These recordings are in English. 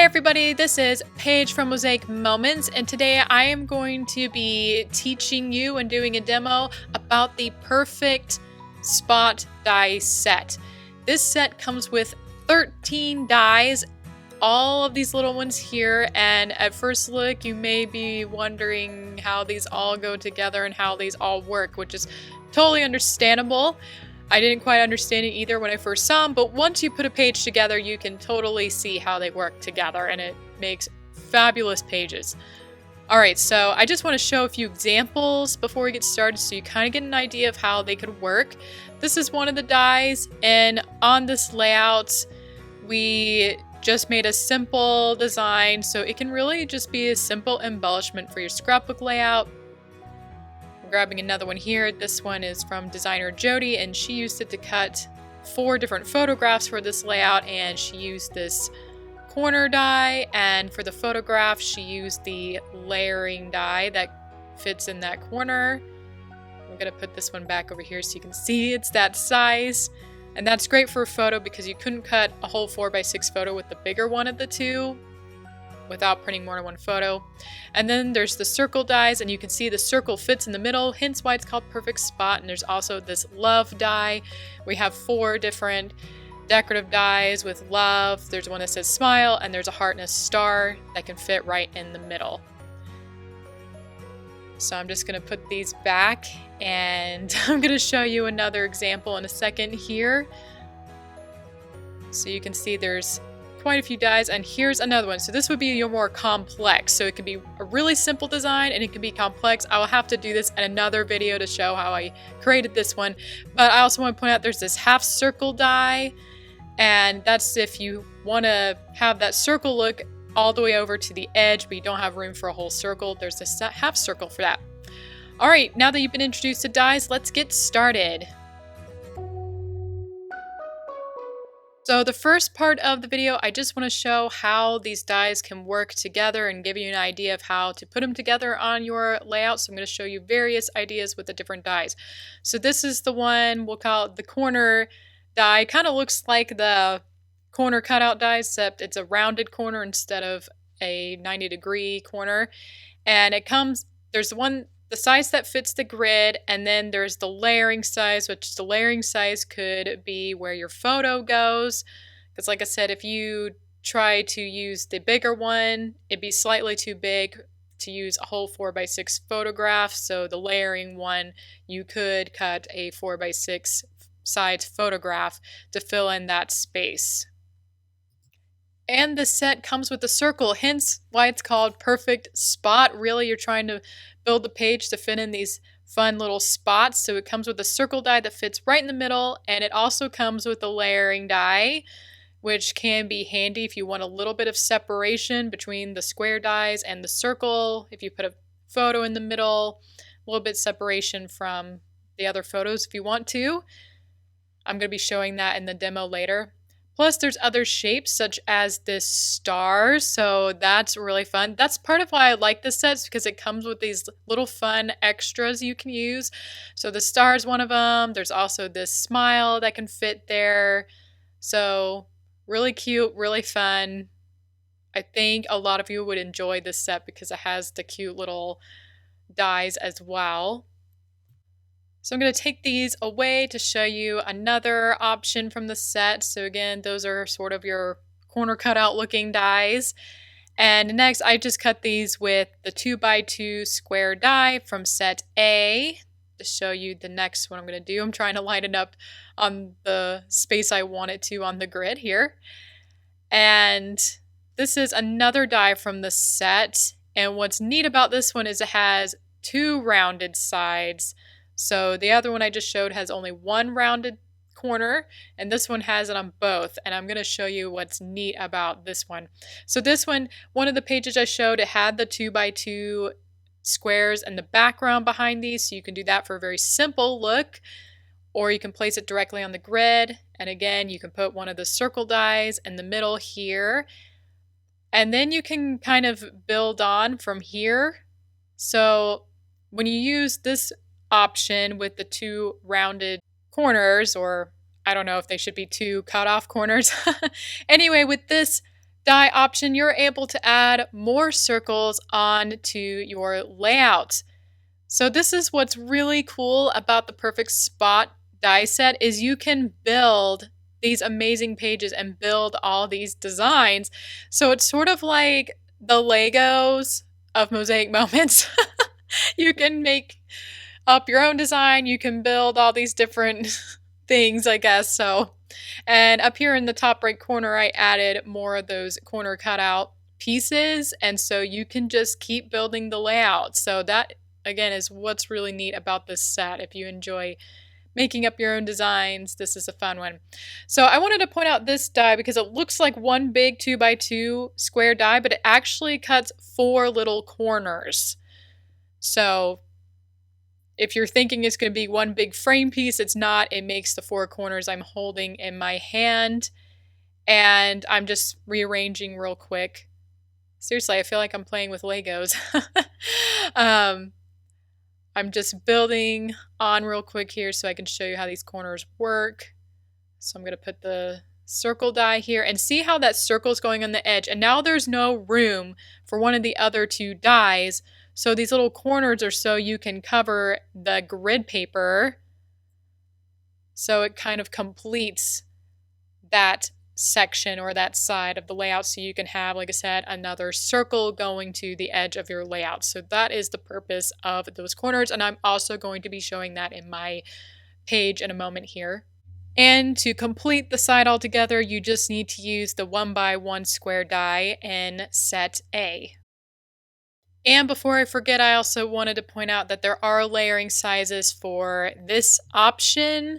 everybody, this is Paige from Mosaic Moments, and today I am going to be teaching you and doing a demo about the perfect spot die set. This set comes with 13 dies, all of these little ones here, and at first look you may be wondering how these all go together and how these all work, which is totally understandable. I didn't quite understand it either when I first saw them, but once you put a page together, you can totally see how they work together, and it makes fabulous pages. Alright, so I just want to show a few examples before we get started so you kind of get an idea of how they could work. This is one of the dies, and on this layout, we just made a simple design, so it can really just be a simple embellishment for your scrapbook layout. Grabbing another one here. This one is from designer Jody, and she used it to cut 4 different photographs for this layout, and she used this corner die, and for the photograph she used the layering die that fits in that corner. I'm gonna put this one back over here so you can see it's that size, and that's great for a photo because you couldn't cut a whole 4x6 photo with the bigger one of the two without printing more than one photo. And then there's the circle dies, and you can see the circle fits in the middle, hence why it's called perfect spot. And there's also this love die. We have 4 different decorative dies with love. There's one that says smile, and there's a heart and a star that can fit right in the middle. So I'm just gonna put these back, and I'm gonna show you another example in a second here. So you can see there's quite a few dies, and here's another one. So this would be your more complex, so it can be a really simple design and it can be complex. I will have to do this in another video to show how I created this one, but I also want to point out there's this half circle die, and that's if you want to have that circle look all the way over to the edge but you don't have room for a whole circle. There's this half circle for that. Alright, now that you've been introduced to dies, let's get started. So the first part of the video, I just want to show how these dies can work together and give you an idea of how to put them together on your layout. So I'm going to show you various ideas with the different dies. So this is the one, we'll call it the corner die. Kind of looks like the corner cutout die, except it's a rounded corner instead of a 90-degree corner. And it comes, there's the size that fits the grid, and then there's the layering size, which the layering size could be where your photo goes. Because like I said, if you try to use the bigger one, it'd be slightly too big to use a whole 4x6 photograph. So the layering one, you could cut a 4x6 size photograph to fill in that space. And the set comes with a circle, hence why it's called perfect spot. Really, you're trying to build the page to fit in these fun little spots. So it comes with a circle die that fits right in the middle, and it also comes with a layering die, which can be handy if you want a little bit of separation between the square dies and the circle. If you put a photo in the middle, a little bit separation from the other photos if you want to. I'm going to be showing that in the demo later. Plus, there's other shapes, such as this star, so that's really fun. That's part of why I like this set, because it comes with these little fun extras you can use. So the star is one of them. There's also this smile that can fit there. So really cute, really fun. I think a lot of you would enjoy this set because it has the cute little dies as well. So I'm going to take these away to show you another option from the set. So again, those are sort of your corner cutout looking dies. And next, I just cut these with the 2x2 square die from set A to show you the next one I'm going to do. I'm trying to line it up on the space I want it to on the grid here. And this is another die from the set. And what's neat about this one is it has 2 rounded sides. So the other one I just showed has only 1 rounded corner, and this one has it on both, and I'm going to show you what's neat about this one. So this one of the pages I showed, it had the 2x2 squares and the background behind these, so you can do that for a very simple look, or you can place it directly on the grid, and again, you can put one of the circle dies in the middle here, and then you can kind of build on from here. So when you use this option with the 2 rounded corners, or I don't know if they should be 2 cut off corners. Anyway, with this die option, you're able to add more circles onto your layout. So this is what's really cool about the Perfect Spot die set is you can build these amazing pages and build all these designs. So it's sort of like the Legos of Mosaic Moments. You can make up your own design, you can build all these different things, I guess. So, and up here in the top right corner, I added more of those corner cutout pieces. And so you can just keep building the layout. So that, again, is what's really neat about this set. If you enjoy making up your own designs, this is a fun one. So I wanted to point out this die because it looks like one big 2x2 square die, but it actually cuts 4 little corners. So if you're thinking it's going to be one big frame piece, it's not. It makes the 4 corners I'm holding in my hand. And I'm just rearranging real quick. Seriously, I feel like I'm playing with Legos. I'm just building on real quick here so I can show you how these corners work. So I'm going to put the circle die here and see how that circle is going on the edge. And now there's no room for one of the other 2 dies. So these little corners are so you can cover the grid paper. So it kind of completes that section or that side of the layout so you can have, like I said, another circle going to the edge of your layout. So that is the purpose of those corners, and I'm also going to be showing that in my page in a moment here. And to complete the side altogether, you just need to use the 1x1 square die in set A. And before I forget, I also wanted to point out that there are layering sizes for this option,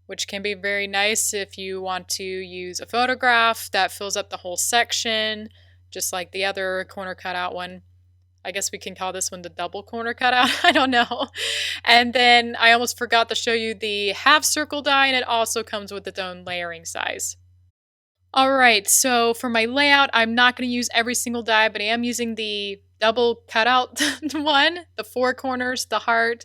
which can be very nice if you want to use a photograph that fills up the whole section, just like the other corner cutout one. I guess we can call this one the double corner cutout. I don't know. And then I almost forgot to show you the half circle die, and it also comes with its own layering size. All right, so for my layout, I'm not going to use every single die, but I am using the double cutout one, the 4 corners, the heart,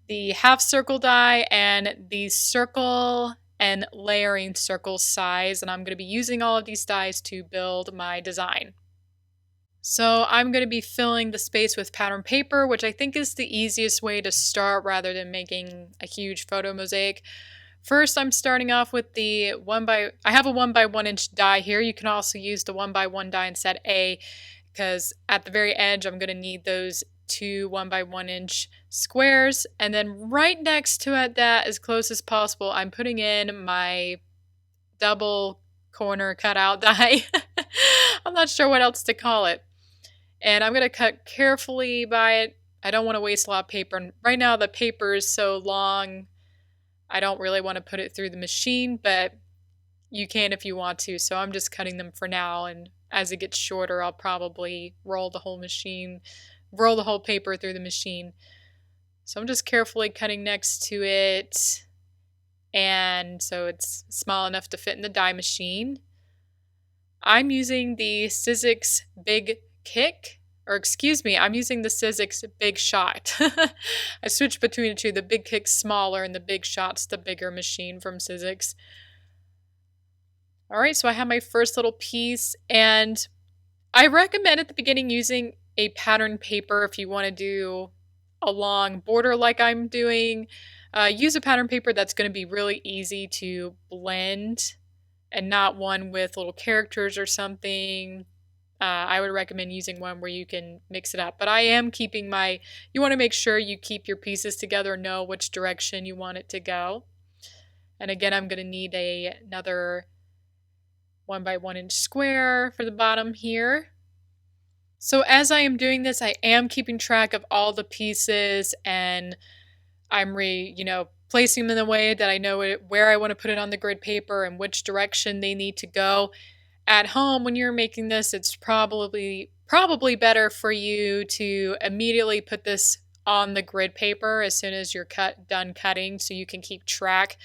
the half circle die, and the circle and layering circle size, and I'm going to be using all of these dies to build my design. So I'm going to be filling the space with pattern paper, which I think is the easiest way to start rather than making a huge photo mosaic. First, I'm starting off with the I have a 1x1 inch die here. You can also use the 1x1 die in set A, because at the very edge, I'm going to need those 2 1x1 inch squares. And then right next to it, that as close as possible, I'm putting in my double corner cutout die. I'm not sure what else to call it. And I'm going to cut carefully by it. I don't want to waste a lot of paper. And right now the paper is so long, I don't really want to put it through the machine, but you can if you want to. So I'm just cutting them for now. And as it gets shorter, I'll probably roll the whole paper through the machine. So I'm just carefully cutting next to it. And so it's small enough to fit in the die machine. I'm using the Sizzix Big Kick, I'm using the Sizzix Big Shot. I switched between the two. The Big Kick's smaller and the Big Shot's the bigger machine from Sizzix. All right, so I have my first little piece, and I recommend at the beginning using a pattern paper if you want to do a long border like I'm doing. Use a pattern paper that's going to be really easy to blend and not one with little characters or something. I would recommend using one where you can mix it up. But I am keeping you want to make sure you keep your pieces together, know which direction you want it to go. And again, I'm going to need another 1x1 inch square for the bottom here. So as I am doing this, I am keeping track of all the pieces, and I'm placing them in a way that I know where I want to put it on the grid paper and which direction they need to go. At home, when you're making this, it's probably better for you to immediately put this on the grid paper as soon as you're done cutting, so you can keep track.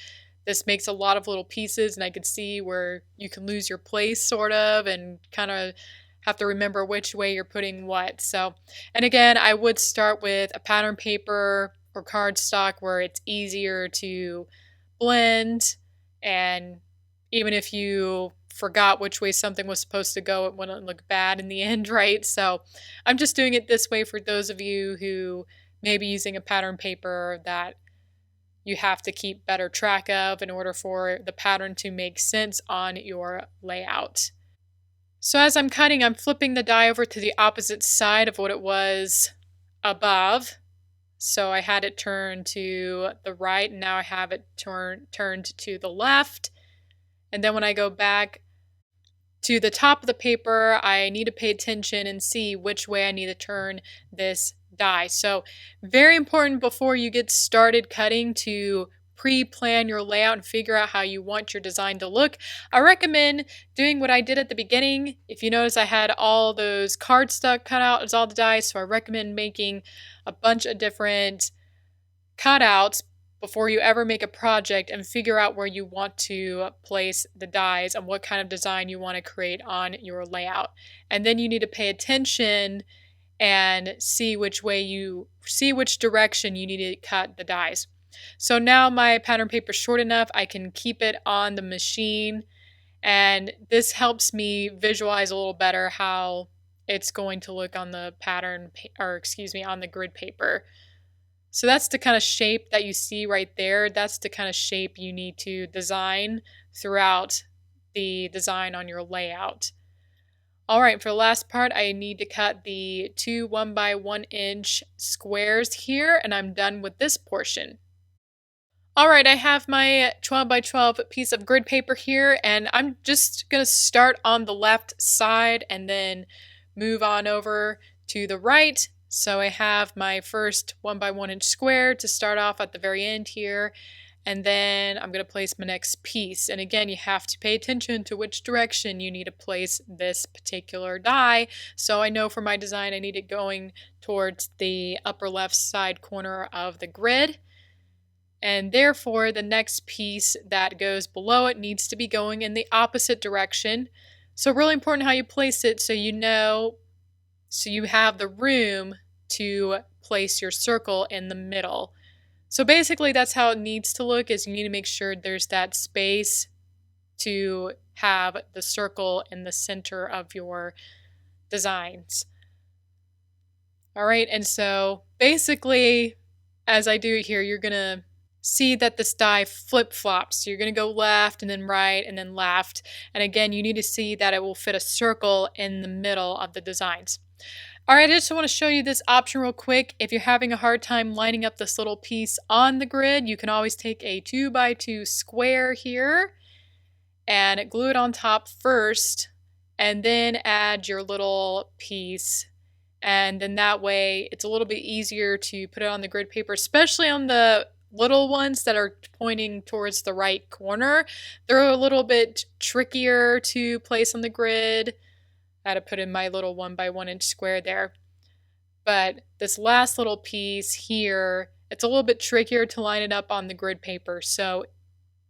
This makes a lot of little pieces, and I could see where you can lose your place sort of and kind of have to remember which way you're putting what. So, and again, I would start with a pattern paper or cardstock where it's easier to blend, and even if you forgot which way something was supposed to go, it wouldn't look bad in the end, right? So I'm just doing it this way for those of you who may be using a pattern paper that you have to keep better track of in order for the pattern to make sense on your layout. So as I'm cutting, I'm flipping the die over to the opposite side of what it was above. So I had it turned to the right, and now I have it turned to the left. And then when I go back to the top of the paper, I need to pay attention and see which way I need to turn this die. So very important before you get started cutting to pre-plan your layout and figure out how you want your design to look. I recommend doing what I did at the beginning. If you notice, I had all those cardstock cut out as all the dies, so I recommend making a bunch of different cutouts before you ever make a project and figure out where you want to place the dies and what kind of design you want to create on your layout. And then you need to pay attention and see which direction you need to cut the dies. So now my pattern paper is short enough, I can keep it on the machine, and this helps me visualize a little better how it's going to look on the on the grid paper. So that's the kind of shape that you see right there. That's the kind of shape you need to design throughout the design on your layout. All right, for the last part, I need to cut the 2 1 by 1 inch squares here, and I'm done with this portion. All right, I have my 12 by 12 piece of grid paper here, and I'm just gonna start on the left side and then move on over to the right. So I have my first 1 by 1 inch square to start off at the very end here, and then I'm going to place my next piece. And again, you have to pay attention to which direction you need to place this particular die. So I know for my design I need it going towards the upper left side corner of the grid, and therefore the next piece that goes below it needs to be going in the opposite direction. So really important how you place it so you know, so you have the room to place your circle in the middle. So basically that's how it needs to look, is you need to make sure there's that space to have the circle in the center of your designs. All right, and so basically as I do it here, you're gonna see that this die flip-flops. So you're going to go left and then right and then left. And again, you need to see that it will fit a circle in the middle of the designs. All right, I just want to show you this option real quick. If you're having a hard time lining up this little piece on the grid, you can always take a 2 by 2 square here and glue it on top first, and then add your little piece. And then that way it's a little bit easier to put it on the grid paper, especially on the little ones that are pointing towards the right corner. They're a little bit trickier to place on the grid. I had to put in my little 1 by 1 inch square there. But this last little piece here, it's a little bit trickier to line it up on the grid paper, so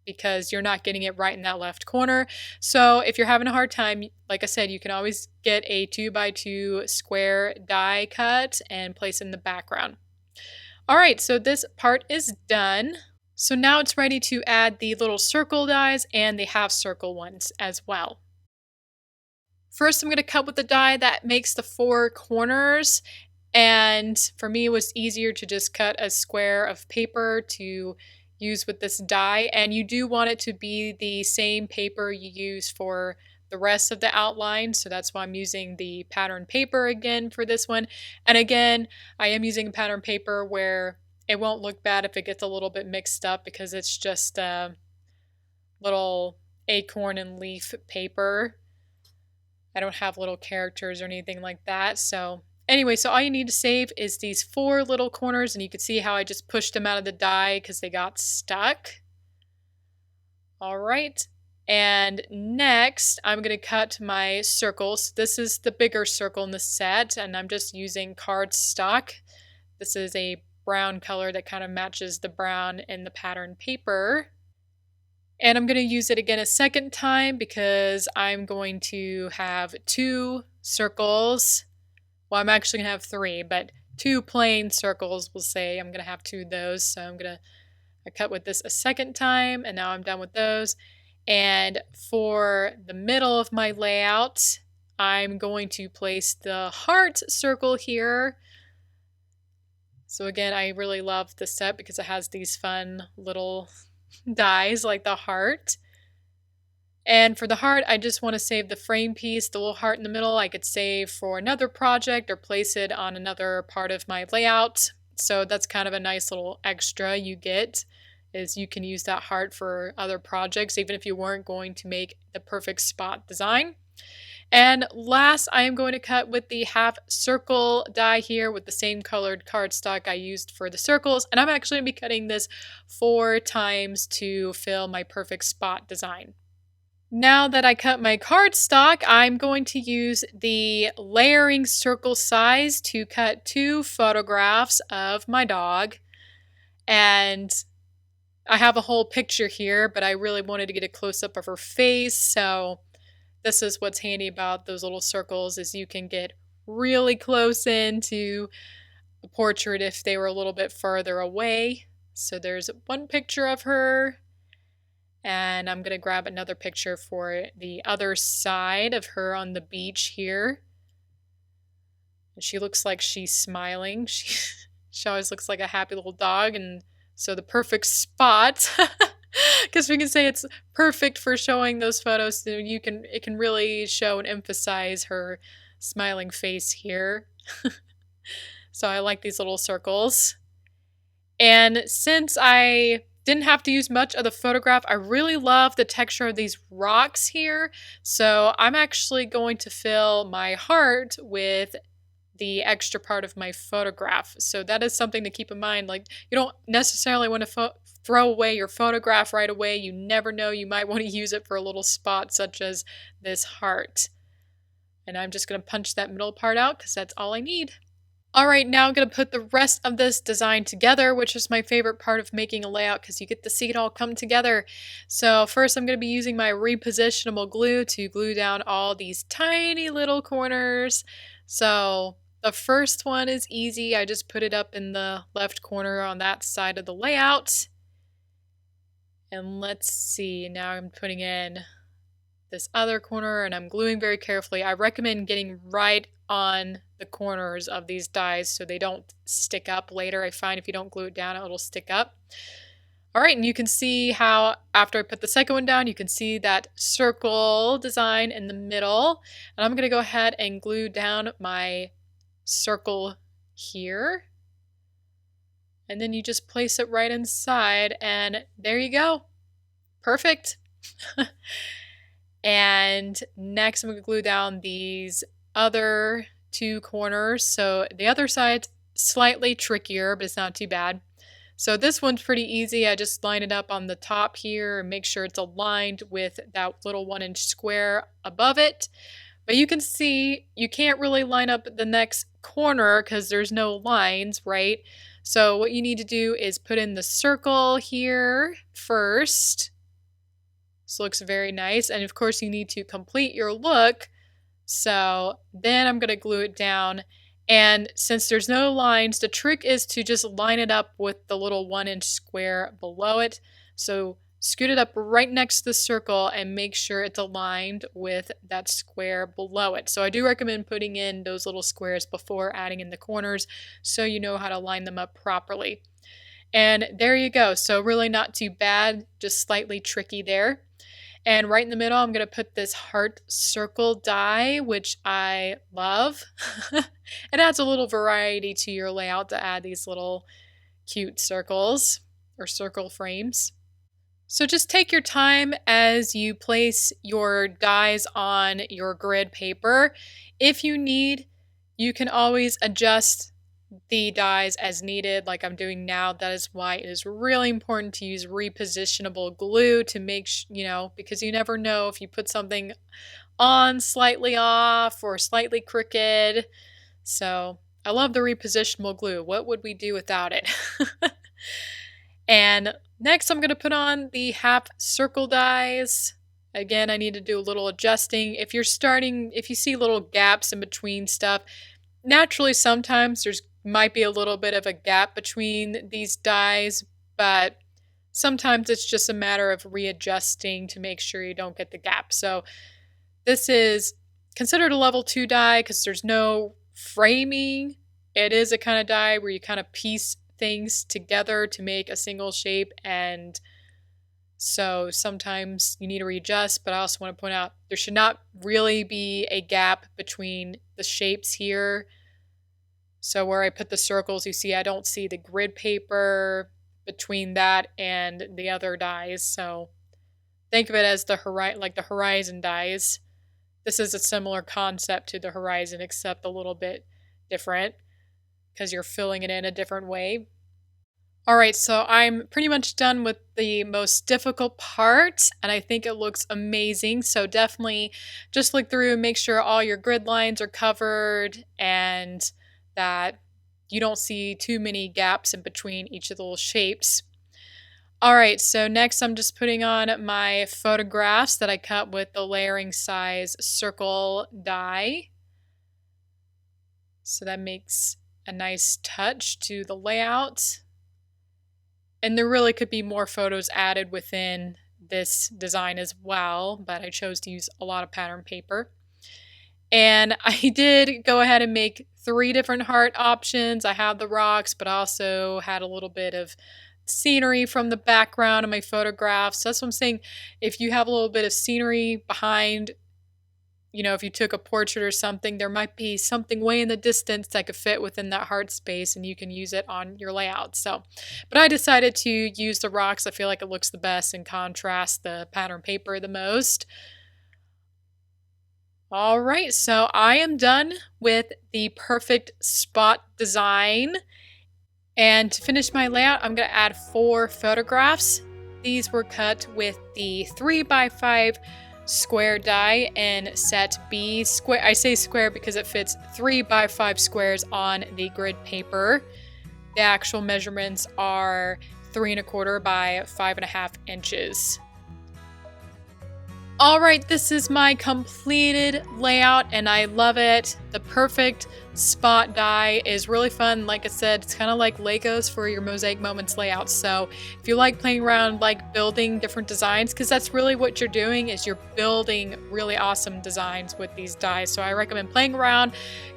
because you're not getting it right in that left corner. So if you're having a hard time, like I said, you can always get a 2 by 2 square die cut and place in the background. All right, so this part is done. So now it's ready to add the little circle dies and the half circle ones as well. First, I'm going to cut with the die that makes the 4 corners. And for me, it was easier to just cut a square of paper to use with this die. And you do want it to be the same paper you use for the rest of the outline, so that's why I'm using the pattern paper again for this one. And again, I am using pattern paper where it won't look bad if it gets a little bit mixed up, because it's just a little acorn and leaf paper. I don't have little characters or anything like that. So anyway, so all you need to save is these 4 little corners, and you can see how I just pushed them out of the die because they got stuck. All right. And next, I'm going to cut my circles. This is the bigger circle in the set, and I'm just using cardstock. This is a brown color that kind of matches the brown in the pattern paper. And I'm going to use it again a second time because I'm going to have 2 circles. Well, I'm actually going to have 3, but 2 plain circles, we'll say. I'm going to have 2 of those, so I cut with this a second time, and now I'm done with those. And for the middle of my layout, I'm going to place the heart circle here. So again, I really love this set because it has these fun little dies like the heart. And for the heart, I just want to save the frame piece, the little heart in the middle. I could save for another project or place it on another part of my layout. So that's kind of a nice little extra you get, is you can use that heart for other projects, even if you weren't going to make the perfect spot design. And last, I am going to cut with the half circle die here with the same colored cardstock I used for the circles. And I'm actually going to be cutting this 4 times to fill my perfect spot design. Now that I cut my cardstock, I'm going to use the layering circle size to cut 2 photographs of my dog. And I have a whole picture here, but I really wanted to get a close-up of her face, so this is what's handy about those little circles, is you can get really close into the portrait if they were a little bit further away. So there's one picture of her, and I'm going to grab another picture for the other side of her on the beach here. And she looks like she's smiling. She always looks like a happy little dog, and so the perfect spot, because we can say it's perfect for showing those photos. So it can really show and emphasize her smiling face here. So I like these little circles. And since I didn't have to use much of the photograph, I really love the texture of these rocks here. So I'm actually going to fill my heart with the extra part of my photograph. So that is something to keep in mind. Like, you don't necessarily want to throw away your photograph right away. You never know, you might want to use it for a little spot such as this heart. And I'm just going to punch that middle part out because that's all I need. Alright, now I'm going to put the rest of this design together, which is my favorite part of making a layout because you get to see it all come together. So first I'm going to be using my Re-positionable glue to glue down all these tiny little corners. So the first one is easy. I just put it up in the left corner on that side of the layout. And let's see, now I'm putting in this other corner and I'm gluing very carefully. I recommend getting right on the corners of these dies so they don't stick up later. I find if you don't glue it down, it'll stick up. Alright, and you can see how after I put the second one down, you can see that circle design in the middle. And I'm going to go ahead and glue down my circle here. And then you just place it right inside and there you go. Perfect. And next I'm going to glue down these other 2 corners. So the other side's slightly trickier, but it's not too bad. So this one's pretty easy. I just line it up on the top here and make sure it's aligned with that little 1-inch square above it. But you can see you can't really line up the next corner because there's no lines, right? So what you need to do is put in the circle here first. This looks very nice. And of course you need to complete your look. So then I'm going to glue it down. And since there's no lines, the trick is to just line it up with the little 1-inch square below it. So scoot it up right next to the circle and make sure it's aligned with that square below it. So I do recommend putting in those little squares before adding in the corners so you know how to line them up properly. And there you go. So really not too bad, just slightly tricky there. And right in the middle, I'm going to put this heart circle die, which I love. It adds a little variety to your layout to add these little cute circles or circle frames. So just take your time as you place your dies on your grid paper. If you need, you can always adjust the dies as needed like I'm doing now. That is why it is really important to use repositionable glue to make because you never know if you put something on slightly off or slightly crooked. So I love the repositionable glue. What would we do without it? And next I'm going to put on the half circle dies. Again, I need to do a little adjusting. If you see little gaps in between stuff, naturally sometimes there's might be a little bit of a gap between these dies, but Sometimes it's just a matter of readjusting to make sure you don't get the gap. So this is considered a level 2 die because there's no framing. It is a kind of die where you kind of piece things together to make a single shape, and so sometimes you need to readjust, but I also want to point out there should not really be a gap between the shapes here. So where I put the circles, you see I don't see the grid paper between that and the other dies. So think of it as the horizon dies. This is a similar concept to the horizon, except a little bit different because you're filling it in a different way. Alright, so I'm pretty much done with the most difficult part, and I think it looks amazing. So definitely just look through and make sure all your grid lines are covered and that you don't see too many gaps in between each of the little shapes. Alright, so next I'm just putting on my photographs that I cut with the layering size circle die. So that makes a nice touch to the layout. And there really could be more photos added within this design as well, but I chose to use a lot of pattern paper. And I did go ahead and make 3 different heart options. I have the rocks, but also had a little bit of scenery from the background of my photographs. So that's what I'm saying. If you have a little bit of scenery behind, if you took a portrait or something, there might be something way in the distance that could fit within that heart space and you can use it on your layout. But I decided to use the rocks. I feel like it looks the best and contrasts the pattern paper the most. All right, so I am done with the perfect spot design. And to finish my layout, I'm going to add 4 photographs. These were cut with the 3x5 square die in set B. Square, I say square because it fits 3x5 squares on the grid paper. The actual measurements are 3 1/4 by 5.5 inches. Alright, this is my completed layout and I love it. The perfect spot die is really fun. Like I said, it's kind of like Legos for your Mosaic Moments layout. So if you like playing around, like building different designs, because that's really what you're doing, is you're building really awesome designs with these dies. So I recommend playing around,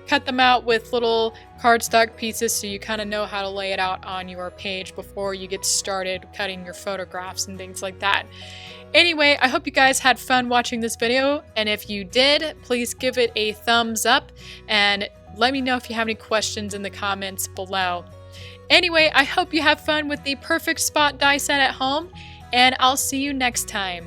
cut them out with little cardstock pieces so you kind of know how to lay it out on your page before you get started cutting your photographs and things like that. Anyway, I hope you guys had fun watching this video, and if you did, please give it a thumbs up and let me know if you have any questions in the comments below. Anyway, I hope you have fun with the perfect spot die set at home, and I'll see you next time.